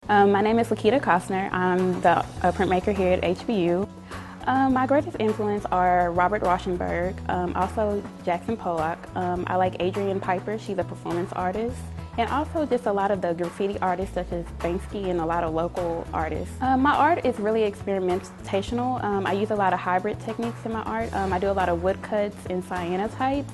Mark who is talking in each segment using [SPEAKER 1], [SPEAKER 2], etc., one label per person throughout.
[SPEAKER 1] My name is Lakita Costner. I'm the printmaker here at HBU. My greatest influence are Robert Rauschenberg, also Jackson Pollock. I like Adrienne Piper, she's a performance artist, and also just a lot of the graffiti artists such as Banksy and a lot of local artists. My art is really experimentational. I use a lot of hybrid techniques in my art. I do a lot of woodcuts and cyanotypes.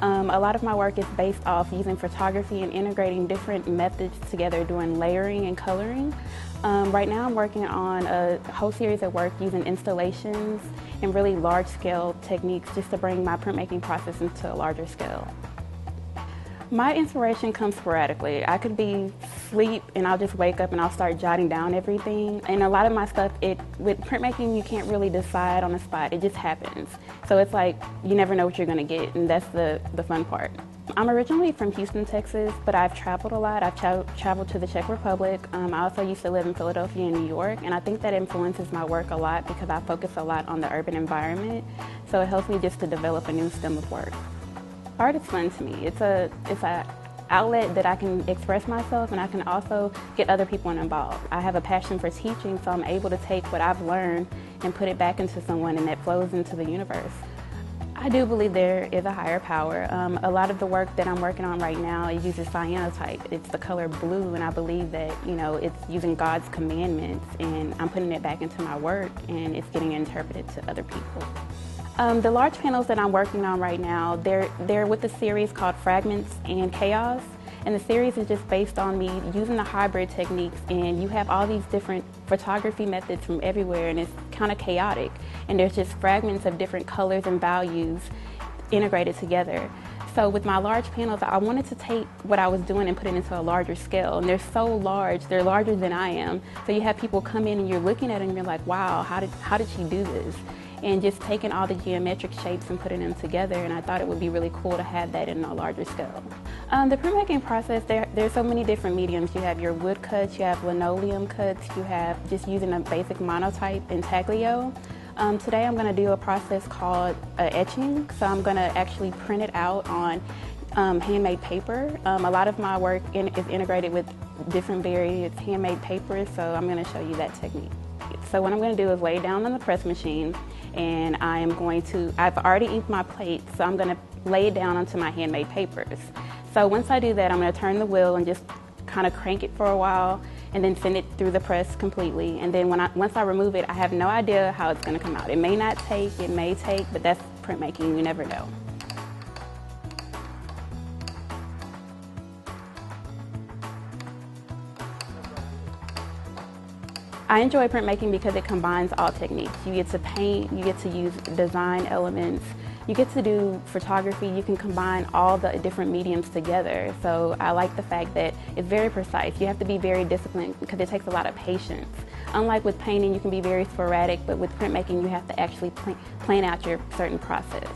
[SPEAKER 1] A lot of my work is based off using photography and integrating different methods together, doing layering and coloring. Right now I'm working on a whole series of work using installations and really large-scale techniques just to bring my printmaking process into a larger scale. My inspiration comes sporadically. I could be asleep and I'll just wake up and I'll start jotting down everything. And a lot of my stuff, with printmaking, you can't really decide on the spot. It just happens. So it's like you never know what you're going to get, and that's the fun part. I'm originally from Houston, Texas, but I've traveled a lot. I've traveled to the Czech Republic. I also used to live in Philadelphia and New York, and I think that influences my work a lot because I focus a lot on the urban environment. So it helps me just to develop a new stem of work. Art is fun to me. It's a outlet that I can express myself, and I can also get other people involved. I have a passion for teaching, so I'm able to take what I've learned and put it back into someone, and that flows into the universe. I do believe there is a higher power. A lot of the work that I'm working on right now, it uses cyanotype. It's the color blue, and I believe that, it's using God's commandments, and I'm putting it back into my work, and it's getting interpreted to other people. The large panels that I'm working on right now, they're with a series called Fragments and Chaos, and the series is just based on me using the hybrid techniques, and you have all these different photography methods from everywhere, and it's kind of chaotic, and there's just fragments of different colors and values integrated together. So with my large panels, I wanted to take what I was doing and put it into a larger scale, and they're so large, they're larger than I am, so you have people come in and you're looking at it and you're like, wow, how did she do this? And just taking all the geometric shapes and putting them together, and I thought it would be really cool to have that in a larger scale. The printmaking process, there's so many different mediums. You have your wood cuts, you have linoleum cuts, you have just using a basic monotype intaglio. Today I'm going to do a process called etching, so I'm going to actually print it out on handmade paper. A lot of my work is integrated with different various handmade papers, so I'm going to show you that technique. So what I'm going to do is lay it down on the press machine, and I've already inked my plate, so I'm going to lay it down onto my handmade papers. So once I do that, I'm going to turn the wheel and just kind of crank it for a while, and then send it through the press completely. And then once I remove it, I have no idea how it's going to come out. It may not take, it may take, but that's printmaking, you never know. I enjoy printmaking because it combines all techniques. You get to paint, you get to use design elements, you get to do photography, you can combine all the different mediums together. So I like the fact that it's very precise. You have to be very disciplined because it takes a lot of patience. Unlike with painting, you can be very sporadic, but with printmaking, you have to actually plan out your certain process.